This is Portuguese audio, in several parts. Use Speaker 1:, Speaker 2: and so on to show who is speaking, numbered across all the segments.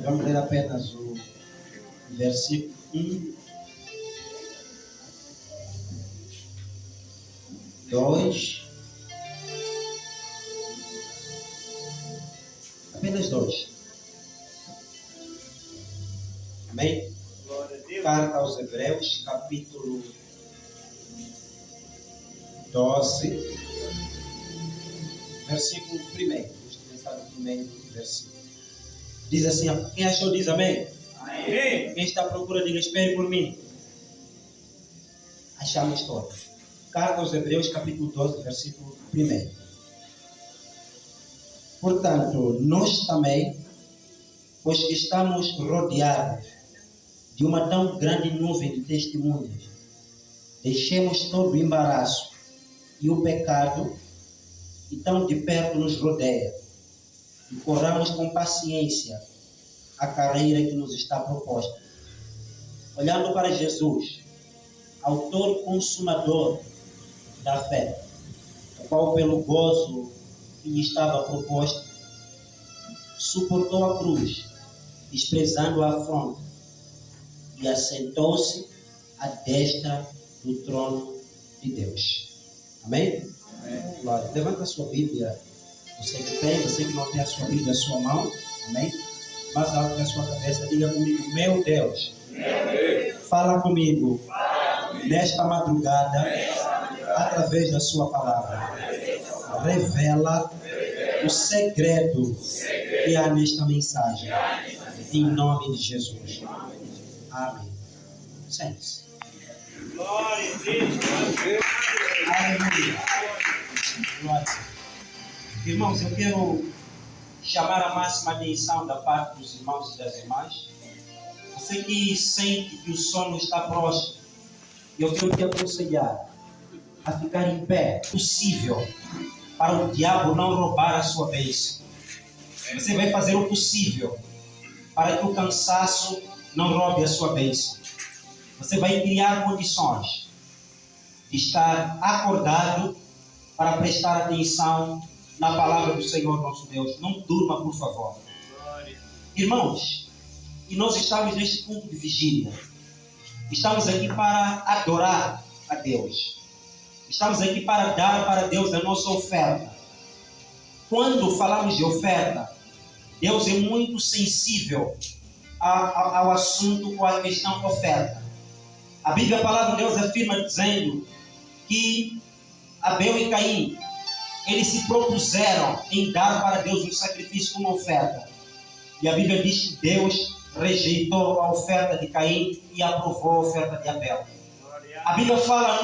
Speaker 1: Vamos ler apenas o versículo 1, 2, apenas 2. Amém? Carta aos Hebreus, capítulo 12, versículo 1. Vamos começar no primeiro versículo. Diz assim: quem achou diz amém? Amém. Quem está à procura diga: espere por mim. Achamos todos. Carta aos Hebreus, capítulo 12, versículo 1. Portanto, nós também, pois que estamos rodeados de uma tão grande nuvem de testemunhas, deixemos todo o embaraço e o pecado que tão de perto nos rodeia e corramos com paciência a carreira que nos está proposta, olhando para Jesus, autor e consumador da fé, o qual pelo gozo que lhe estava proposto suportou a cruz, desprezando a afronta, e assentou-se à destra do trono de Deus. Amém? Amém. Glória. Levanta a sua Bíblia. Você que tem, você que não tem a sua Bíblia, a sua mão. Amém? Mais alto que a sua cabeça, diga comigo: meu Deus, fala comigo nesta madrugada, através da sua palavra. Revela o segredo que há nesta mensagem. Em nome de Jesus. Amém. Sente-se. Glória a Deus. Aleluia. Glória. Irmãos, eu quero chamar a máxima atenção da parte dos irmãos e das irmãs. Você que sente que o sono está próximo, eu quero te aconselhar a ficar em pé, possível, para o diabo não roubar a sua bênção. Você vai fazer o possível para que o cansaço não roube a sua bênção. Você vai criar condições de estar acordado para prestar atenção na palavra do Senhor nosso Deus. Não durma, por favor. Irmãos, e nós estamos neste culto de vigília. Estamos aqui para adorar a Deus. Estamos aqui para dar para Deus a nossa oferta. Quando falamos de oferta, Deus é muito sensível ao assunto ou à questão da oferta. A Bíblia, a palavra de Deus afirma dizendo que Abel e Caim, eles se propuseram em dar para Deus um sacrifício como oferta. E a Bíblia diz que Deus rejeitou a oferta de Caim e aprovou a oferta de Abel. A Bíblia fala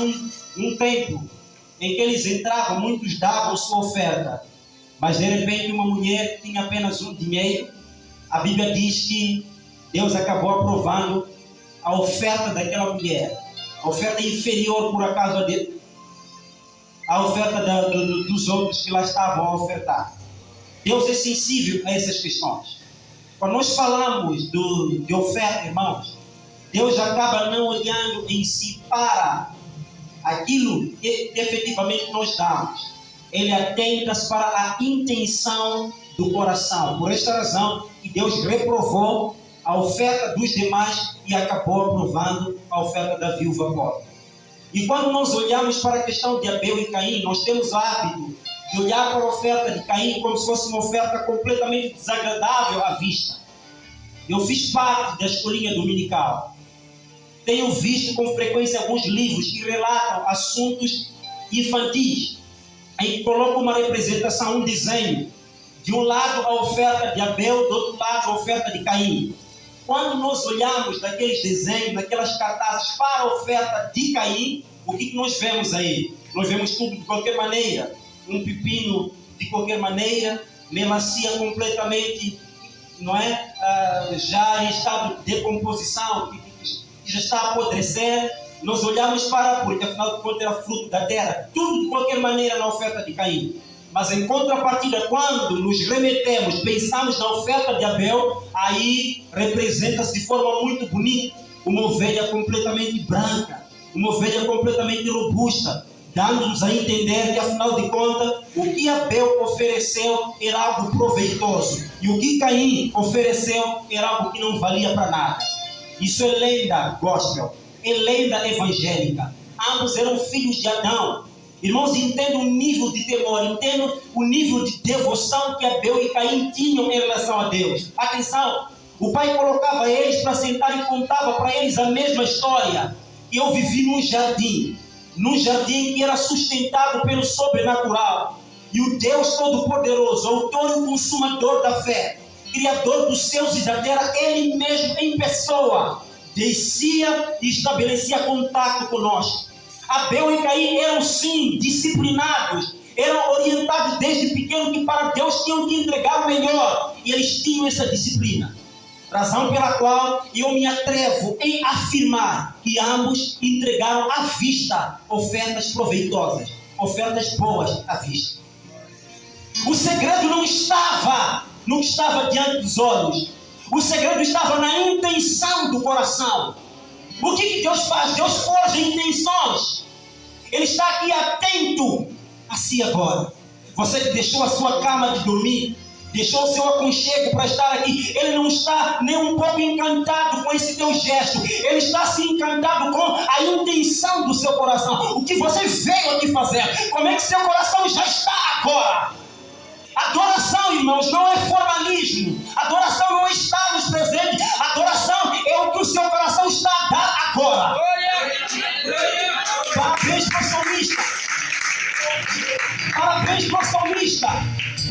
Speaker 1: num tempo em que eles entravam, muitos davam sua oferta, mas de repente uma mulher tinha apenas um dinheiro. A Bíblia diz que Deus acabou aprovando a oferta daquela mulher, a oferta inferior por acaso a oferta dos outros que lá estavam a ofertar. Deus é sensível a essas questões. Quando nós falamos de oferta, irmãos, Deus acaba não olhando em si para aquilo que efetivamente nós damos. Ele atenta-se para a intenção do coração. Por esta razão que Deus reprovou a oferta dos demais e acabou aprovando a oferta da viúva pobre. E quando nós olhamos para a questão de Abel e Caim, nós temos o hábito de olhar para a oferta de Caim como se fosse uma oferta completamente desagradável à vista. Eu fiz parte da escolinha dominical. Tenho visto com frequência alguns livros que relatam assuntos infantis, em que colocam uma representação, um desenho, de um lado a oferta de Abel, do outro lado a oferta de Caim. Quando nós olhamos daqueles desenhos, daquelas cartazes para a oferta de Caim, o que nós vemos aí? Nós vemos tudo de qualquer maneira, um pepino de qualquer maneira, melancia completamente, não é? Já em estado de decomposição, que já está a apodrecer. Nós olhamos para, porque afinal de contas era fruto da terra, tudo de qualquer maneira na oferta de Caim. Mas em contrapartida, quando nos remetemos, pensamos na oferta de Abel, aí representa-se de forma muito bonita uma ovelha completamente branca, uma ovelha completamente robusta, dando-nos a entender que, afinal de contas, o que Abel ofereceu era algo proveitoso, e o que Caim ofereceu era algo que não valia para nada. Isso é lenda gospel, é lenda evangélica. Ambos eram filhos de Adão. Irmãos, entendam o nível de temor, entendam o nível de devoção que Abel e Caim tinham em relação a Deus. Atenção, o pai colocava eles para sentar e contava para eles a mesma história. Eu vivi num jardim que era sustentado pelo sobrenatural. E o Deus Todo-Poderoso, autor e consumador da fé, Criador dos céus e da terra, Ele mesmo em pessoa, descia e estabelecia contato conosco. Abel e Caim eram sim disciplinados, eram orientados desde pequeno que para Deus tinham que entregar o melhor, e eles tinham essa disciplina. Razão pela qual eu me atrevo em afirmar que ambos entregaram à vista ofertas proveitosas, ofertas boas à vista. O segredo não estava diante dos olhos. O segredo estava na intenção do coração. O que Deus faz? Deus forja intenções. Ele está aqui atento a si agora. Você deixou a sua cama de dormir, deixou o seu aconchego para estar aqui. Ele não está nem um pouco encantado com esse teu gesto. Ele está se encantado com a intenção do seu coração. O que você veio aqui fazer. Como é que seu coração já está agora? Adoração, irmãos, não é formalismo. Adoração não é estar nos presentes. Adoração é o que o seu coração está a dar agora. Parabéns para o salmista. Parabéns para o salmista.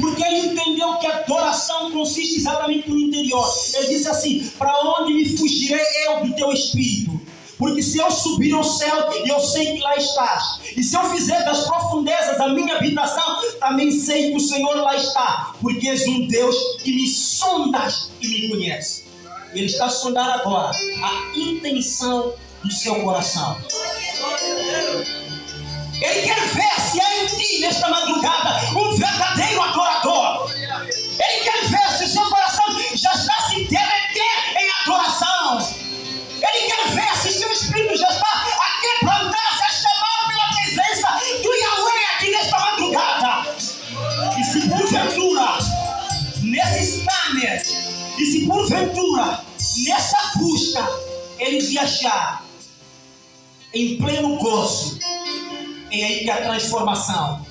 Speaker 1: Porque ele entendeu que a adoração consiste exatamente no interior. Ele disse assim: para onde me fugirei eu do teu espírito? Porque se eu subir ao céu, eu sei que lá estás. E se eu fizer das profundezas a minha habitação, também sei que o Senhor lá está. Porque és um Deus que me sondas e me conhece. Ele está a sondar agora a intenção do seu coração. Ele quer ver se há em ti, nesta madrugada, um verdadeiro adorador. Ele quer ver se o seu coração já está a se derreter em adoração. Ele quer ver se o seu espírito já está a quebrantar-se, a chamar pela presença do Yahweh aqui nesta madrugada. E se porventura, nesse scanner, e se porventura, nessa busca, ele viajar em pleno gozo, é aí que há transformação,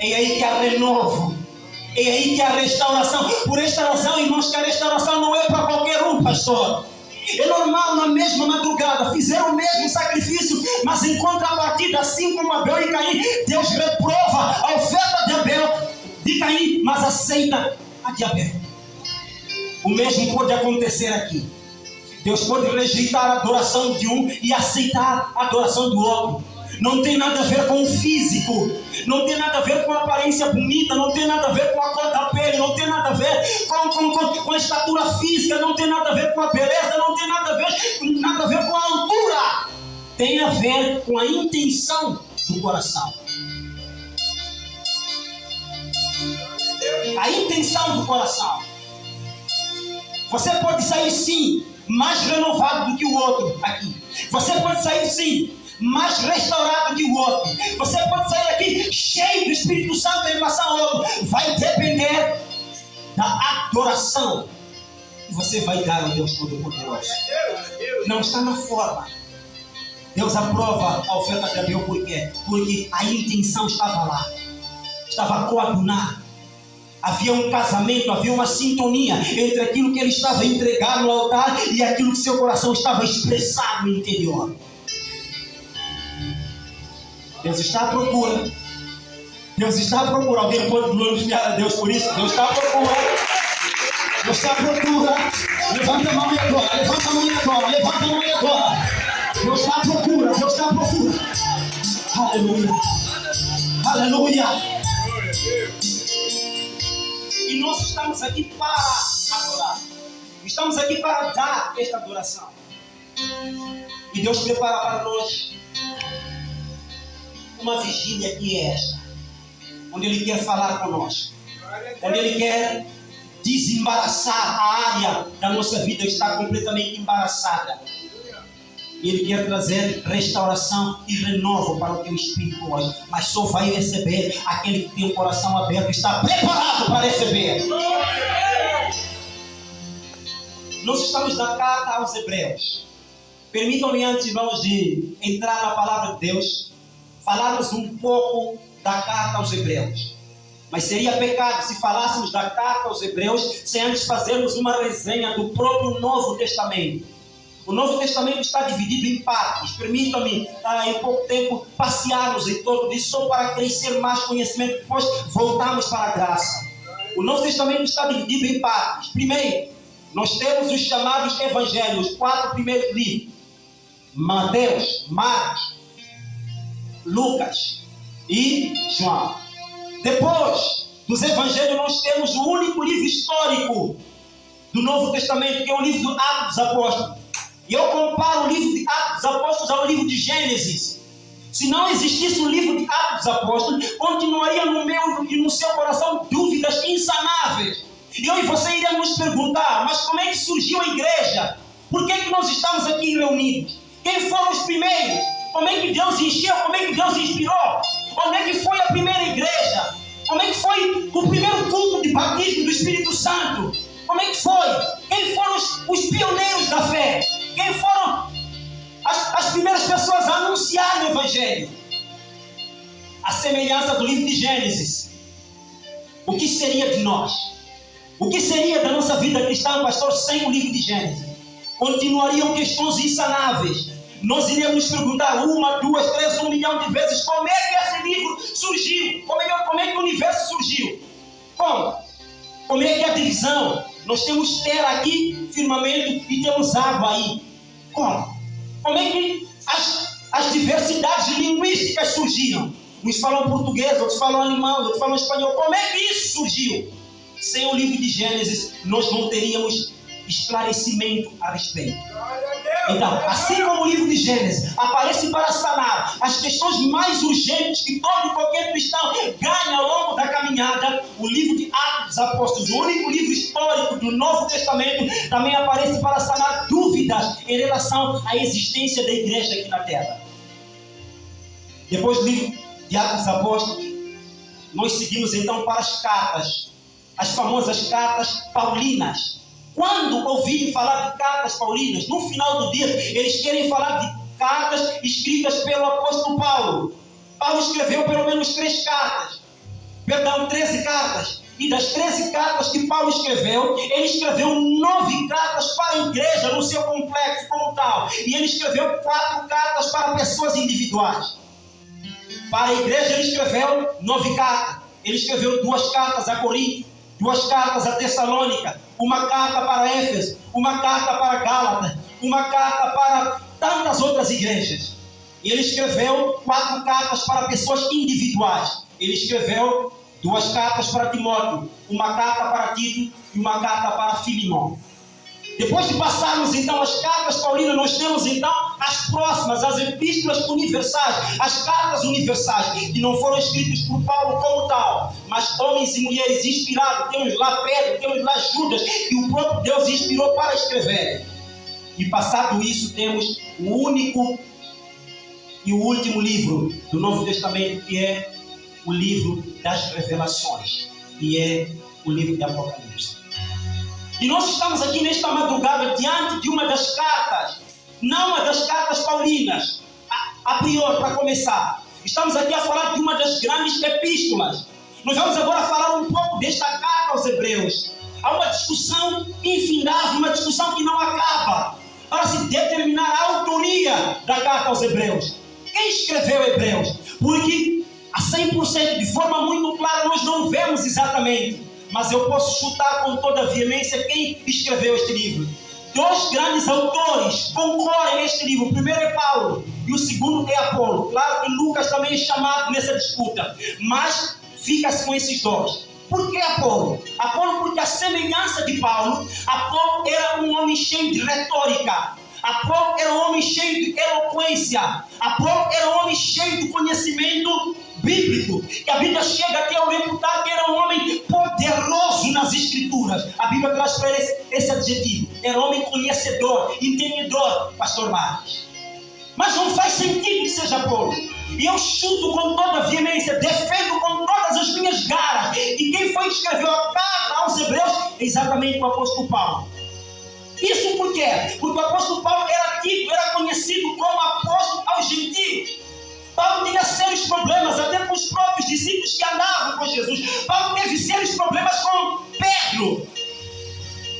Speaker 1: é aí que há renovo, é aí que há restauração. Por esta razão, irmãos, que a restauração não é para qualquer um, pastor. É normal, na mesma madrugada, fizeram o mesmo sacrifício, mas em contrapartida, assim como Abel e Caim, Deus reprova a oferta de Abel, de Caim, mas aceita a de Abel. O mesmo pode acontecer aqui. Deus pode rejeitar a adoração de um e aceitar a adoração do outro. Não tem nada a ver com o físico, não tem nada a ver com a aparência bonita, não tem nada a ver com a cor da pele, não tem nada a ver com a estatura física, não tem nada a ver com a beleza, não tem nada a ver com a altura. Tem a ver com a intenção do coração. A intenção do coração. Você pode sair sim mais renovado do que o outro aqui. Você pode sair sim mais restaurado que o outro. Você pode sair aqui cheio do Espírito Santo em relação ao outro. Vai depender da adoração que você vai dar ao Deus Todo-Poderoso. Não está na forma. Deus aprova a oferta de Abel. Por quê? Porque a intenção estava lá, estava coadunada. Havia um casamento, havia uma sintonia entre aquilo que ele estava a entregar no altar e aquilo que seu coração estava a expressar no interior. Deus está à procura. Deus está à procura. Alguém pode glorificar a Deus por isso? Deus está à procura. Deus está à procura. Levanta a mão e adora. Levanta a mão e adora. Levanta a mão e adora. Deus está à procura. Deus está à procura. Aleluia. Aleluia. E nós estamos aqui para adorar. Estamos aqui para dar esta adoração. E Deus prepara para nós uma vigília que é esta, onde Ele quer falar conosco, onde Ele quer desembaraçar a área da nossa vida que está completamente embaraçada. Ele quer trazer restauração e renovo para o teu espírito hoje. Mas só vai receber aquele que tem o coração aberto e está preparado para receber. Nós estamos na carta aos Hebreus. Permitam-me, antes, irmãos, de entrar na palavra de Deus, falarmos um pouco da carta aos Hebreus. Mas seria pecado se falássemos da carta aos Hebreus sem antes fazermos uma resenha do próprio Novo Testamento. O Novo Testamento está dividido em partes. Permitam-me, em pouco tempo, passearmos em torno disso, só para crescer mais conhecimento. Depois voltamos para a graça. O Novo Testamento está dividido em partes. Primeiro, nós temos os chamados Evangelhos, os 4 primeiros livros: Mateus, Marcos, Lucas e João. Depois dos Evangelhos, nós temos o único livro histórico do Novo Testamento, que é o livro do Atos dos Apóstolos. E eu comparo o livro de Atos dos Apóstolos ao livro de Gênesis. Se não existisse o livro de Atos dos Apóstolos, continuaria no meu e no seu coração dúvidas insanáveis. E eu e você iríamos nos perguntar: mas como é que surgiu a igreja? Por que é que nós estamos aqui reunidos? Quem foram os primeiros? Como é que Deus encheu? Como é que Deus inspirou? Onde é que foi a primeira igreja? Como é que foi o primeiro culto de batismo do Espírito Santo? Como é que foi? Quem foram os pioneiros da fé? Quem foram as primeiras pessoas a anunciar o Evangelho? A semelhança do livro de Gênesis. O que seria de nós? O que seria da nossa vida cristã, pastor, sem o livro de Gênesis? Continuariam questões insanáveis. Nós iríamos nos perguntar 1, 2, 3, 1 milhão de vezes: como é que esse livro surgiu? Como é que o universo surgiu? Como é que é a divisão? Nós temos terra aqui, firmamento, e temos água aí. Como é que as diversidades linguísticas surgiram? Uns falam português, outros falam alemão, outros falam espanhol. Como é que isso surgiu? Sem o livro de Gênesis, nós não teríamos esclarecimento a respeito. Então, assim como o livro de Gênesis aparece para sanar as questões mais urgentes que todo e qualquer cristão ganha ao longo da caminhada, o livro de Atos dos Apóstolos, o único livro histórico do Novo Testamento, também aparece para sanar dúvidas em relação à existência da igreja aqui na Terra. Depois do livro de Atos dos Apóstolos, nós seguimos então para as cartas, as famosas cartas paulinas. Quando ouvirem falar de cartas paulinas, no final do dia, eles querem falar de cartas escritas pelo apóstolo Paulo. Paulo escreveu pelo menos 13 cartas. E das 13 cartas que Paulo escreveu, ele escreveu 9 cartas para a igreja no seu complexo como tal. E ele escreveu 4 cartas para pessoas individuais. Para a igreja ele escreveu 9 cartas. Ele escreveu 2 cartas a Corinto, 2 cartas a Tessalônica, 1 carta para Éfeso, 1 carta para Gálatas, 1 carta para tantas outras igrejas. E ele escreveu 4 cartas para pessoas individuais. Ele escreveu 2 cartas para Timóteo, 1 carta para Tito e 1 carta para Filemão. Depois de passarmos então as cartas paulinas, nós temos então as próximas, as epístolas universais, as cartas universais, que não foram escritas por Paulo como tal, mas homens e mulheres inspirados. Temos lá Pedro, temos lá Judas, que o próprio Deus inspirou para escrever. E passado isso, temos o único e o último livro do Novo Testamento, que é o livro das revelações, que é o livro de Apocalipse. E nós estamos aqui nesta madrugada diante de uma das cartas, não uma das cartas paulinas, a priori, para começar. Estamos aqui a falar de uma das grandes epístolas. Nós vamos agora falar um pouco desta carta aos Hebreus. Há uma discussão infindável, uma discussão que não acaba, para se determinar a autoria da carta aos Hebreus. Quem escreveu Hebreus? Porque a 100%, de forma muito clara, nós não vemos exatamente. Mas eu posso chutar com toda a veemência quem escreveu este livro. 2 grandes autores concorrem neste livro. O primeiro é Paulo e o segundo é Apolo. Claro que Lucas também é chamado nessa disputa, mas fica-se com esses 2. Por que Apolo? Apolo porque, a semelhança de Paulo, Apolo era um homem cheio de retórica. Apolo era um homem cheio de eloquência. Apolo era um homem cheio de conhecimento bíblico, que a Bíblia chega até ao reputar que era um homem poderoso nas Escrituras. A Bíblia traz para ele esse adjetivo. Era um homem conhecedor, entendedor, pastor Marcos. Mas não faz sentido que seja Paulo. E eu chuto com toda a veemência, defendo com todas as minhas garras. E quem foi que escreveu a carta aos Hebreus é exatamente o apóstolo Paulo. Isso por quê? Porque o apóstolo Paulo era conhecido como apóstolo aos gentios. Paulo tinha sérios problemas até com os próprios discípulos que andavam com Jesus. Paulo teve sérios problemas com Pedro.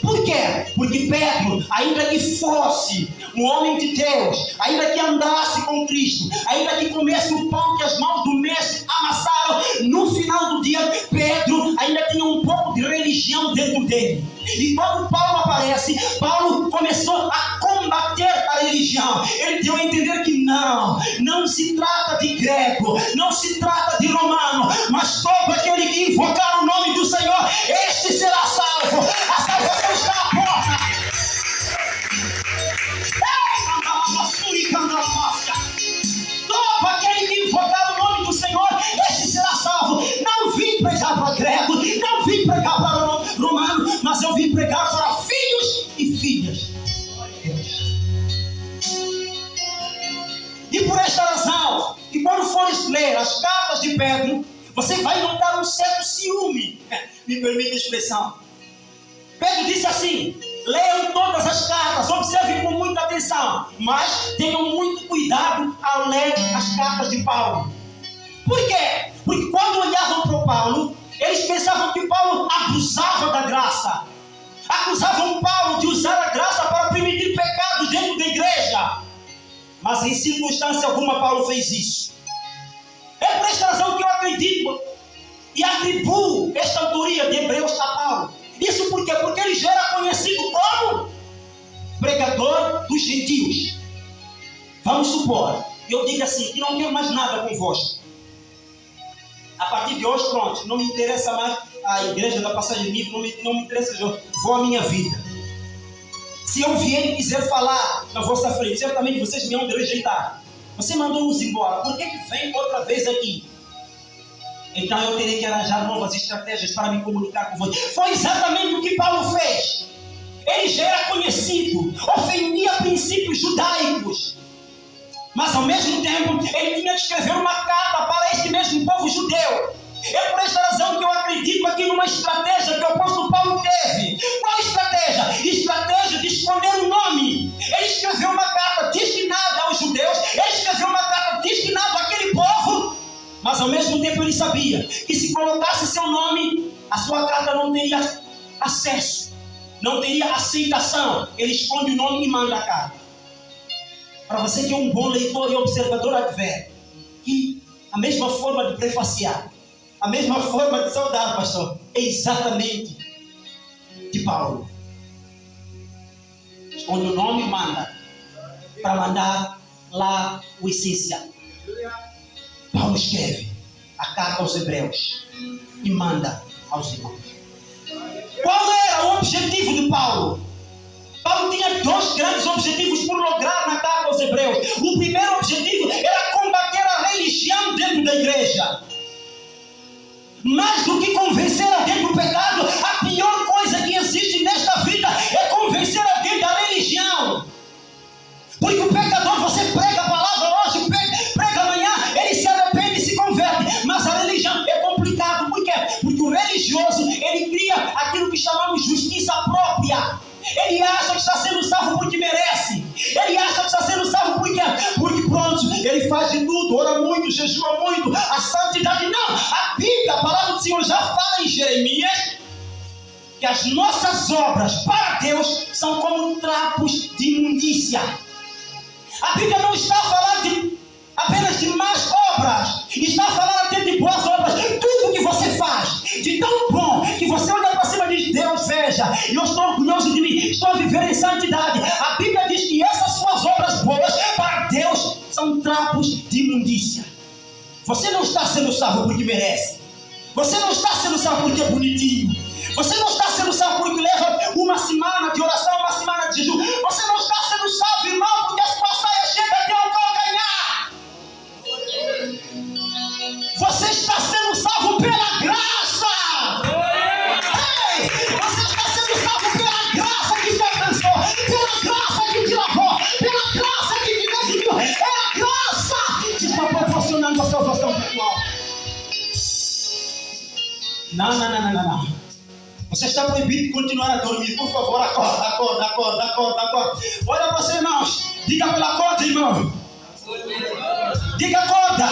Speaker 1: Por quê? Porque Pedro, ainda que fosse um homem de Deus, ainda que andasse com Cristo, ainda que comesse o pão que as mãos do mestre amassaram, no final do dia, Pedro ainda tinha um pouco de religião dentro dele. E quando Paulo aparece, Paulo começou a combater a religião. Ele deu a entender que não se trata de grego, não se trata de romano, mas todo aquele que invocar o nome do Senhor, este será salvo. A salvação está à porta. Todo aquele que invocar o nome do Senhor, este será salvo. Não vim pregar para grego, não vim pregar para romano, mas eu vim pregar para filhos e filhas. E por esta razão, que quando fores ler as cartas de Pedro, você vai notar um certo ciúme. Me permite a expressão. Pedro disse assim: leiam todas as cartas, observem com muita atenção, mas tenham muito cuidado ao ler as cartas de Paulo. Por quê? Porque quando olhavam para Paulo, eles pensavam que Paulo abusava da graça. Acusavam Paulo de usar a graça para permitir pecados dentro da igreja. Mas em circunstância alguma Paulo fez isso. É por esta razão que eu acredito e atribuo esta autoria de Hebreus a Paulo. Isso por quê? Porque ele já era conhecido como pregador dos gentios. Vamos supor, eu digo assim, que não quero mais nada convosco. A partir de hoje, pronto, não me interessa mais a igreja da Passagem Livre, não me interessa, eu vou à minha vida. Se eu vier e quiser falar na vossa frente, certamente vocês me vão rejeitar. Você mandou-nos embora, por que vem outra vez aqui? Então eu terei que arranjar novas estratégias para me comunicar com você. Foi exatamente o que Paulo fez. Ele já era conhecido, ofendia princípios judaicos. Mas ao mesmo tempo, ele tinha de escrever uma carta para este mesmo povo judeu. É por esta razão que eu acredito aqui numa estratégia que o apóstolo Paulo teve. Qual estratégia? Estratégia de esconder o nome. Ele escreveu uma carta destinada aos judeus, ele escreveu uma carta destinada àquele povo, mas ao mesmo tempo ele sabia que se colocasse seu nome, a sua carta não teria acesso, não teria aceitação. Ele esconde o nome e manda a carta. Para você que é um bom leitor e observador, adverte que a mesma forma de prefaciar, a mesma forma de saudar, pastor, é exatamente de Paulo. Esconde o nome e manda, para mandar lá o essencial. Paulo escreve a carta aos Hebreus e manda aos irmãos. Qual era o objetivo de Paulo? Paulo tinha dois grandes objetivos por lograr na carta aos Hebreus. O primeiro objetivo era combater a religião dentro da igreja. Mais do que convencer alguém do pecado, a pior coisa que existe nesta vida é convencer alguém da religião. Porque o pecador, você prega a palavra hoje, prega amanhã, ele se arrepende e se converte. Mas a religião é complicado. Por quê? Porque o religioso, ele cria aquilo que chamamos de justiça própria. Ele acha que está sendo salvo porque merece. Ele acha que está sendo salvo porque pronto, ele faz de tudo, ora muito, jejua muito. A santidade não. A Bíblia, a palavra do Senhor já fala em Jeremias que as nossas obras para Deus são como trapos de imundícia. A Bíblia não está a falar apenas de más obras, está a falar até de boas obras. Tudo que você faz de tão bom que você olha para cima e diz: Deus, veja, eu estou orgulhoso de mim, estou a viver em santidade. A Bíblia diz que essas suas obras boas para Deus são trapos de imundícia. Você não está sendo salvo porque merece. Você não está sendo salvo porque é bonitinho. Você não está sendo salvo porque leva uma semana de oração, uma semana de jejum. Você não está sendo salvo, irmão, porque a sua saia chega até o calcanhar. Você está sendo salvo pela graça. Ei, você está sendo salvo pela graça que te alcançou, pela graça que te lavou, pela graça que te decidiu. Não. Você está proibido de continuar a dormir. Por favor, acorda. Olha para você, irmãos. Diga pela acorda, irmão. Diga acorda.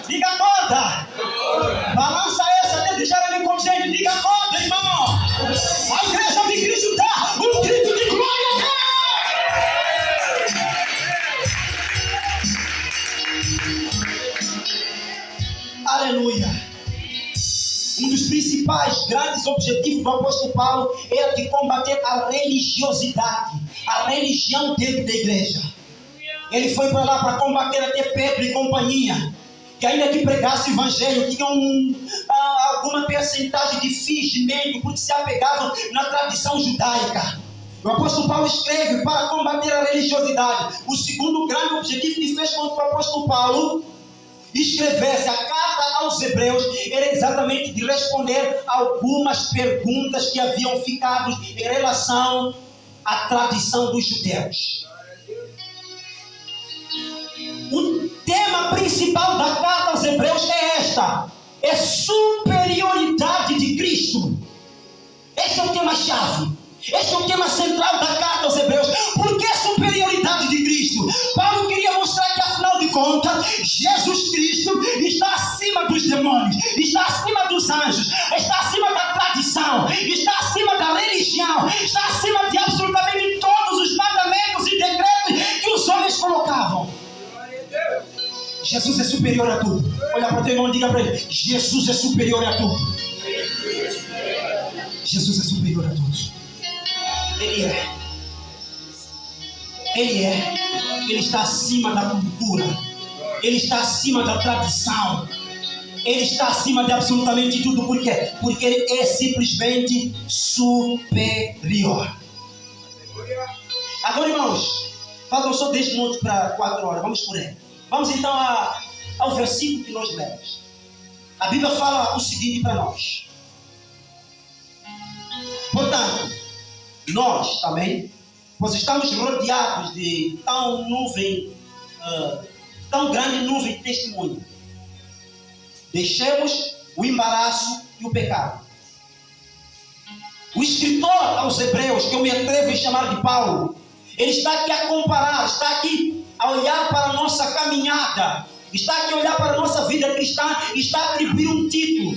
Speaker 1: Diga acorda. Balança essa até deixar ele consciente. Diga acorda, irmão. A igreja de Cristo dá um grito de glória. Aleluia. Um dos principais grandes objetivos do apóstolo Paulo era de combater a religiosidade, a religião dentro da igreja. Ele foi para lá para combater até Pedro e companhia, que ainda que pregasse o evangelho, tinham alguma percentagem de fingimento, porque se apegavam na tradição judaica. O apóstolo Paulo escreve para combater a religiosidade. O segundo grande objetivo que fez com que o apóstolo Paulo escrevesse a carta aos Hebreus era exatamente de responder algumas perguntas que haviam ficado em relação à tradição dos judeus. O tema principal da carta aos Hebreus é esta: é superioridade de Cristo. Esse é o tema-chave. Este é o tema central da carta aos Hebreus. Por que a superioridade de Cristo? Paulo queria mostrar que, afinal de contas, Jesus Cristo está acima dos demônios, está acima dos anjos, está acima da tradição, está acima da religião, está acima de absolutamente todos os mandamentos e decretos que os homens colocavam. Jesus é superior a tudo. Olha para o teu irmão e diga para ele: Jesus é superior a tudo. Jesus é superior a tudo. Ele está acima da cultura, ele está acima da tradição, ele está acima de absolutamente tudo. Por quê? Porque ele é simplesmente superior. Agora, irmãos, faltam só 10 minutos para 4 horas, vamos por ele. Vamos então ao versículo que nós lemos. A Bíblia fala o seguinte para nós: portanto, nós também, pois estamos rodeados de tão grande nuvem de testemunho, deixemos o embaraço e o pecado. O escritor aos Hebreus, que eu me atrevo a chamar de Paulo, ele está aqui a comparar, está aqui a olhar para a nossa caminhada, está aqui a olhar para a nossa vida cristã, está a atribuir um título,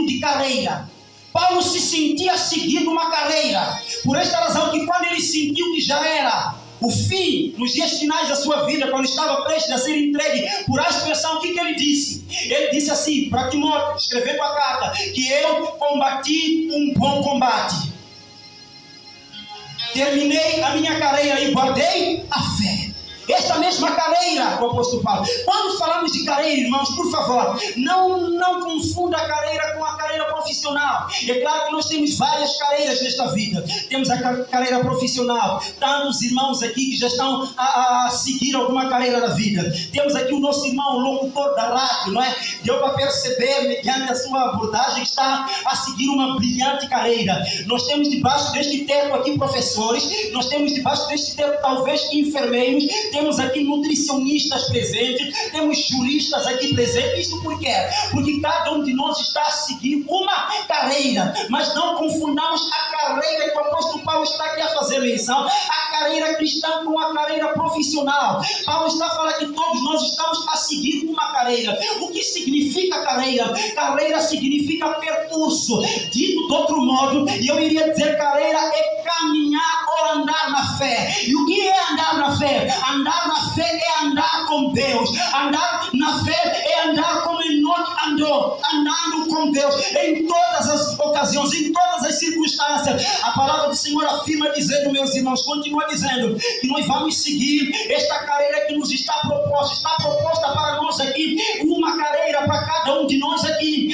Speaker 1: de carreira. Paulo se sentia seguindo uma carreira, por esta razão que quando ele sentiu que já era o fim, nos dias finais da sua vida, quando estava prestes a ser entregue por aspersão, o que ele disse? Ele disse assim para Timóteo, escrevendo a carta, que eu combati um bom combate, terminei a minha carreira e guardei a fé. Esta mesma carreira do apóstolo Paulo. Quando falamos de carreira, irmãos, por favor, não confunda a carreira com a carreira profissional. É claro que nós temos várias carreiras nesta vida. Temos a carreira profissional. Tantos irmãos aqui que já estão a seguir alguma carreira da vida. Temos aqui o nosso irmão, o locutor da rádio, não é? Deu para perceber, mediante a sua abordagem, que está a seguir uma brilhante carreira. Nós temos debaixo deste teto aqui professores, nós temos debaixo deste teto talvez enfermeiros, temos aqui nutricionistas presentes, temos juristas aqui presentes. Isso por quê? Porque cada um de nós está a seguir uma carreira, mas não confundamos a carreira que o apóstolo Paulo está aqui a fazer menção, a carreira cristã com a carreira profissional. Paulo está a falar que todos nós estamos a seguir uma carreira. O que significa carreira? Carreira significa percurso. Dito de outro modo, e eu iria dizer, carreira é caminhar ou andar na fé. E o que é andar na fé? Andar na fé é andar com Deus. Andar na fé é andar como Enoque andou, andando com Deus em todas as ocasiões, em todas as circunstâncias. A palavra do Senhor afirma dizendo, meus irmãos, continua dizendo que nós vamos seguir esta carreira que nos está proposta para nós aqui, uma carreira para cada um de nós aqui.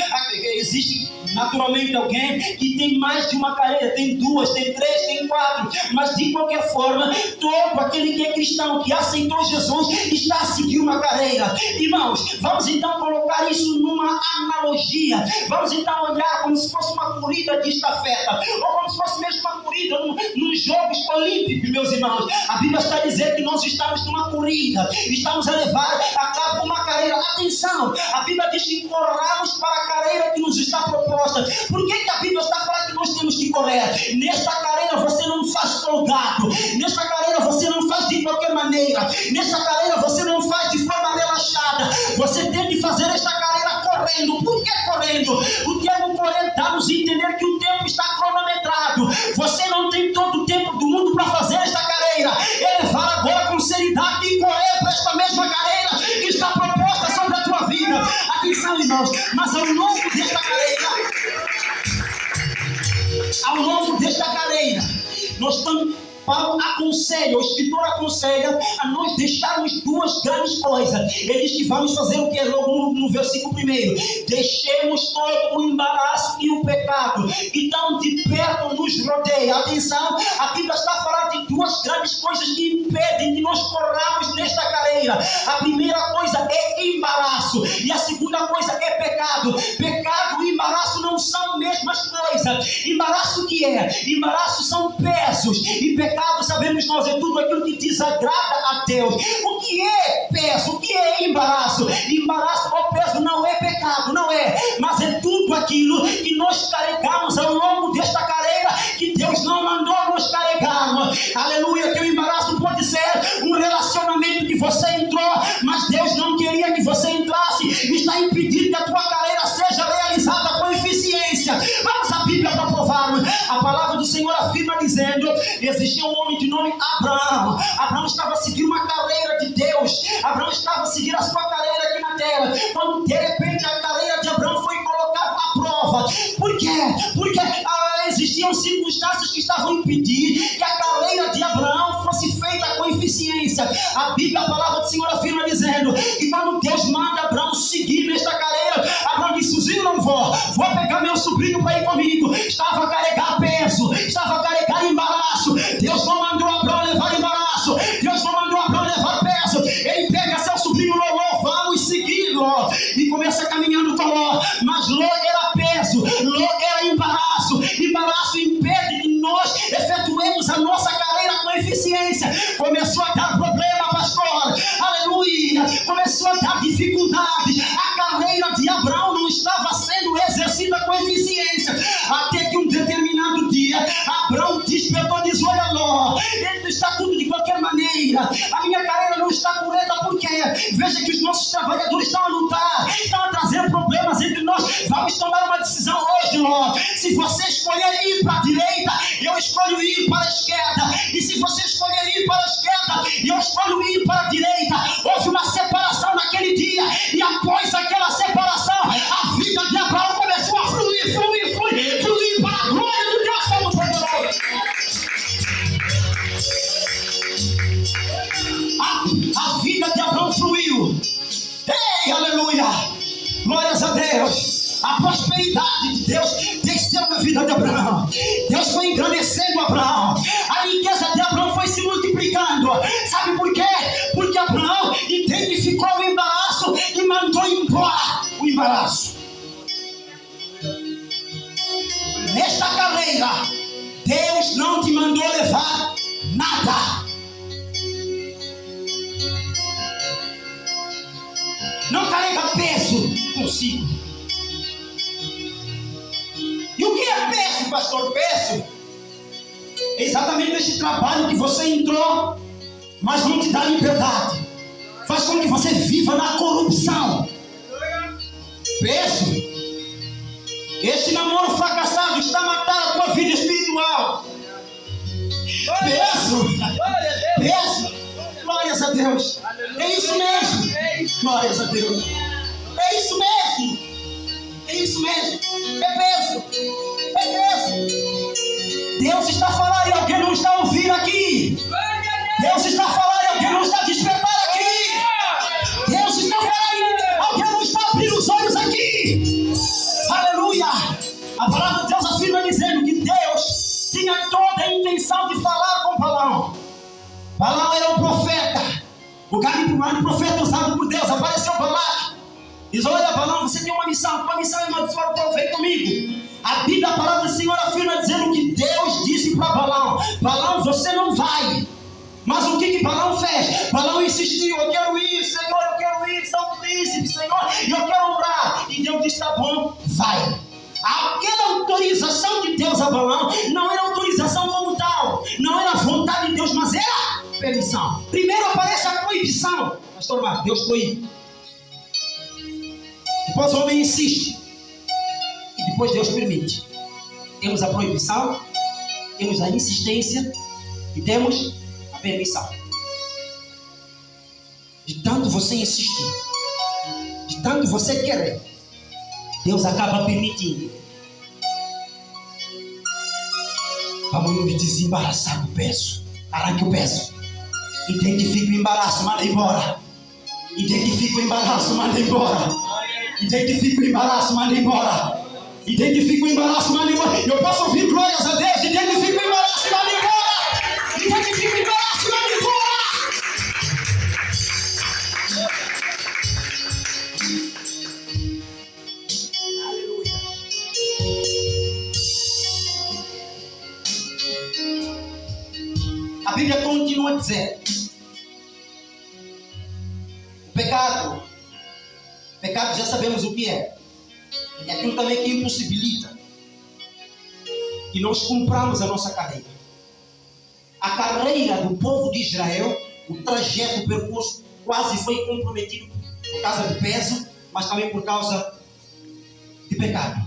Speaker 1: Existe naturalmente alguém que tem mais de uma carreira, tem 2, tem 3, tem 4, mas de qualquer forma, todo aquele que é cristão, que aceitou Jesus, está a seguir uma carreira. Irmãos, vamos então colocar isso numa analogia, vamos então olhar como se fosse uma corrida de estafeta, ou como se fosse mesmo uma corrida, num Jogos Olímpicos, meus irmãos. A Bíblia está dizendo que nós estamos numa corrida, estamos a levar a cabo uma carreira. Atenção, a Bíblia diz que corramos para a carreira que nos está proposta. Por que a Bíblia está falando que nós temos que correr? Nesta carreira você não faz folgado, nesta carreira você não faz de qualquer maneira, nesta carreira você não faz de forma relaxada, você tem que fazer esta carreira correndo. Por que correndo? O termo correr dá-nos a entender que o tempo está cronometrado. Você não tem todo o tempo do mundo para fazer esta carreira. É levar agora com seriedade e correr para esta mesma carreira que está proposta sobre a tua vida. Atenção, irmãos, mas ao longo desta carreira, nós estamos... Paulo aconselha, o escritor aconselha a nós deixarmos duas grandes coisas. Ele diz que vamos fazer o que é logo no versículo 1. Deixemos todo o embaraço e o pecado que tão de perto nos rodeia. Atenção, a Bíblia está falando de duas grandes coisas que impedem que nós corramos nesta carreira. A primeira coisa é embaraço e a segunda coisa é pecado. Pecado e embaraço não são as mesmas coisas. Embaraço o que é? Embaraço são pesos e pecado, sabemos nós, é tudo aquilo que desagrada a Deus. O que é peso? O que é embaraço? Embaraço ou peso não é pecado, não é, mas é tudo aquilo que nós carregamos ao longo desta carreira que Deus não mandou nós carregarmos. Aleluia. Que o embaraço pode ser um relacionamento que você entrou, mas Deus não queria que você entrasse, está impedindo que a tua carreira seja realizada com eficiência. Vamos à Bíblia para provarmos. A palavra do Senhor afirma dizendo: existia um homem de nome Abraão. Abraão estava seguindo uma carreira de Deus. Abraão estava seguindo a sua carreira aqui na terra, quando de repente a carreira de Abraão foi colocada à prova. Por quê? Porque existiam circunstâncias que estavam impedindo que a carreira de Abraão fosse feita com eficiência. A Bíblia, a palavra do Senhor afirma dizendo que quando Deus manda Abraão seguir nesta carreira, Abraão disse: sozinho não vou pegar meu sobrinho para ir comigo. Estava a carregar peso, estava a carregar embaraço. Deus não mandou Abraão levar embaraço, Deus não mandou Abraão levar peso. Ele pega seu sobrinho Ló, vamos seguir Ló, e começa caminhando com Ló. Mas Ló era peso, Ló era embaraço. Embaraço impede que nós efetuemos a nossa carreira com eficiência. Começou a dar problema, pastor, aleluia, começou a dar dificuldade. A carreira de Abraão não estava sendo exercida com eficiência, até que um determinado dia Abraão despertou e disse: olha Ló, ele está tudo de qualquer maneira, a minha carreira não está correta. Por quê? Veja que os nossos trabalhadores estão a lutar, estão a trazer problemas entre nós. Vamos tomar uma decisão hoje, Ló. Se você escolher ir para a direita, eu escolho ir para a esquerda. E se você escolher ir para a esquerda, eu escolho ir para a direita. Houve uma separação naquele dia, e após aquela separação, a vida de Abraão começou a fluir para a glória do Deus Todo-Poderoso. A vida de Abraão fluiu. Ei, aleluia, glórias a Deus. A prosperidade de Deus desceu na vida de Abraão. Deus foi engrandecendo Abraão. A riqueza de Abraão foi se multiplicando. Sabe por quê? Porque Abraão identificou o embaraço e mandou embora o embaraço. Nesta carreira, Deus não te mandou levar nada. Não carrega peso consigo. E o que é peso, pastor? Peso é exatamente esse trabalho que você entrou, mas não te dá liberdade. Faz com que você viva na corrupção. Peso. Esse namoro fracassado está matando a tua vida espiritual. Peso. Peso. Glórias a Deus. É isso mesmo. Glórias a Deus. É isso mesmo. É isso mesmo. É peso. É peso. Deus está falando e alguém não está ouvindo aqui. Deus está falando e alguém não está despertando aqui. Deus está falando e alguém não está abrindo os olhos aqui. Aleluia. A palavra de Deus afirma dizendo que Deus tinha toda a intenção de falar com Balaão. Balaão era um profeta. O grande profeta usado por Deus. Apareceu Balaque. Diz: olha, Balaão, você tem uma missão. Tua missão é amaldiçoar o povo. Vem comigo. A Bíblia, a palavra do Senhor afirma dizendo que Deus disse para Balaão: Balaão, você não vai. Mas o que Balaão fez? Balaão insistiu: eu quero ir, Senhor, eu quero ir, São Príncipe, Senhor, eu quero orar. E Deus disse: tá bom, vai. Aquela autorização de Deus a Balaão não era autorização como tal, não era vontade de Deus, mas era permissão. Primeiro aparece a proibição. Pastor Marcos, Deus proíbe. Depois o homem insiste. E depois Deus permite. Temos a proibição, temos a insistência e temos a permissão. De tanto você insistir, de tanto você querer, Deus acaba permitindo. Vamos nos desembaraçar do peso. Arranque o peso. Identifique o embaraço, manda embora. Identifique o embaraço, manda embora. Identifique o embaraço, manda embora. Identifique o embaraço, manda embora. Eu posso ouvir glórias a Deus. Identifique o embaraço, manda embora. Identifique o embaraço, manda embora. Aleluia. A Bíblia continua a dizer: pecado já sabemos o que é. É aquilo também que impossibilita que nós cumpramos a nossa carreira. A carreira do povo de Israel, o trajeto, o percurso, quase foi comprometido por causa do peso, mas também por causa de pecado.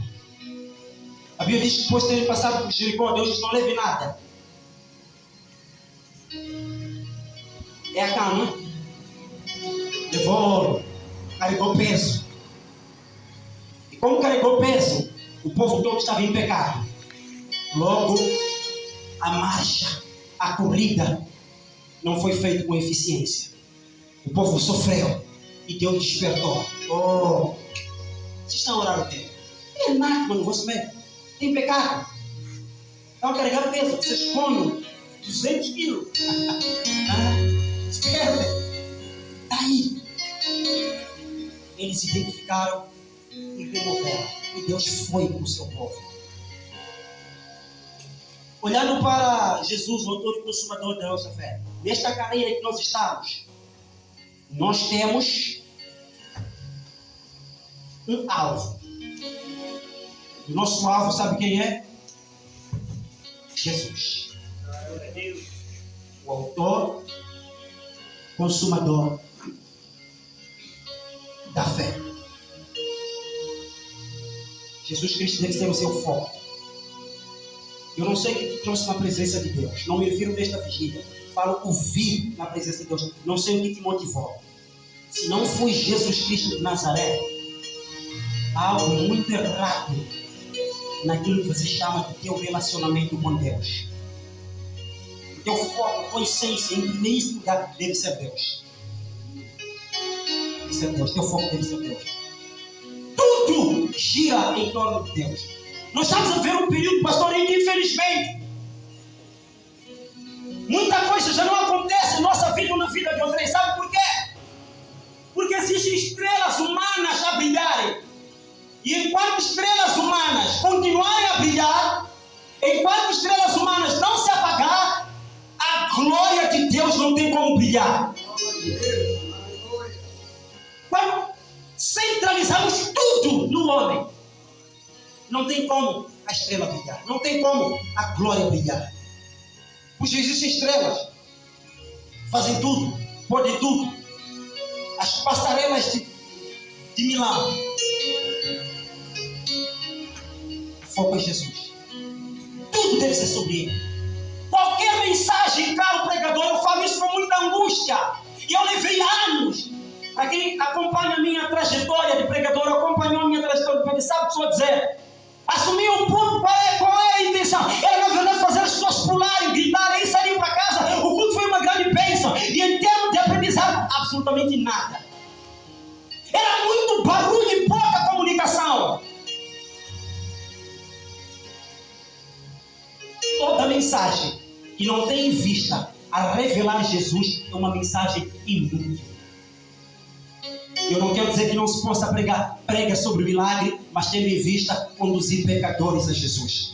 Speaker 1: A Bíblia diz que depois de terem passado por Jericó, Deus disse: não leve nada. É a cama. Levou, carregou peso. E como carregou peso, o povo todo estava em pecado. Logo, a marcha, a corrida, não foi feita com eficiência. O povo sofreu e Deus despertou. Oh, vocês estão a orar o quê? É nada, mano, você mesmo. Tem pecado. Estão a carregar peso. Vocês comem 200 quilos. Espera. Daí, eles se identificaram e removeram. E Deus foi com o seu povo. Olhando para Jesus, o autor e consumador da nossa fé, nesta carreira que nós estamos, nós temos um alvo. O nosso alvo, sabe quem é? Jesus. O autor, consumador da fé. Jesus Cristo deve ser o seu foco. Eu não sei o que te trouxe na presença de Deus. Não me refiro nesta vigília. Falo ouvir na presença de Deus. Não sei o que te motivou. Se não foi Jesus Cristo de Nazaré, há algo muito errado naquilo que você chama de teu relacionamento com Deus. O teu foco, a tua essência, em primeiro lugar, deve ser Deus. Deve ser Deus. Teu foco deve ser Deus. Tudo gira em torno de Deus. Nós estamos a ver um período, pastor, em que infelizmente muita coisa já não acontece em nossa vida ou na vida de outros. Sabe por quê? Porque existem estrelas humanas a brilharem. E enquanto estrelas humanas continuarem a brilhar, enquanto estrelas humanas não se apagar, a glória de Deus não tem como brilhar. Quando centralizamos tudo no homem, não tem como a estrela brilhar. Não tem como a glória brilhar. Pois existem estrelas. Fazem tudo. Podem tudo. As passarelas de Milão. O foco é Jesus. Tudo deve ser sobre ele. Qualquer mensagem, caro pregador, eu falo isso com muita angústia. E eu levei anos. Para quem acompanha a minha trajetória de pregador, acompanhou a minha trajetória de pregador, sabe o que eu vou dizer? Assumir um ponto, qual é a intenção? Era, na verdade, fazer as pessoas pularem, gritarem e saírem para casa. O culto foi uma grande bênção. E em termos de aprendizado, absolutamente nada. Era muito barulho e pouca comunicação. Toda mensagem que não tem em vista a revelar Jesus é uma mensagem inútil. Eu não quero dizer que não se possa pregar. Prega sobre milagre, mas tendo em vista conduzir pecadores a Jesus.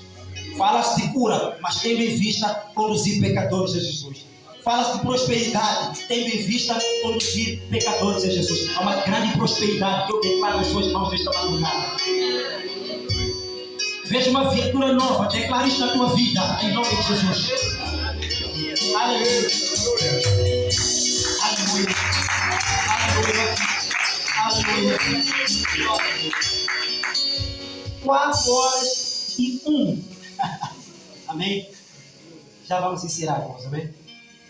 Speaker 1: Fala-se de cura, mas tendo em vista conduzir pecadores a Jesus. Fala-se de prosperidade, tendo em vista conduzir pecadores a Jesus. Há uma grande prosperidade que eu declaro nas suas mãos nesta madrugada. Veja uma viatura nova, declare isso na tua vida, em nome de Jesus. Aleluia. Aleluia. Aleluia. Aleluia. 4h01. Amém? Já vamos encerrar, irmãos, amém?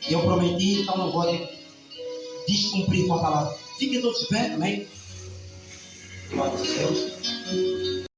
Speaker 1: Eu prometi, então não vou descumprir com a palavra. Fiquem todos de pé, amém? Glória a Deus.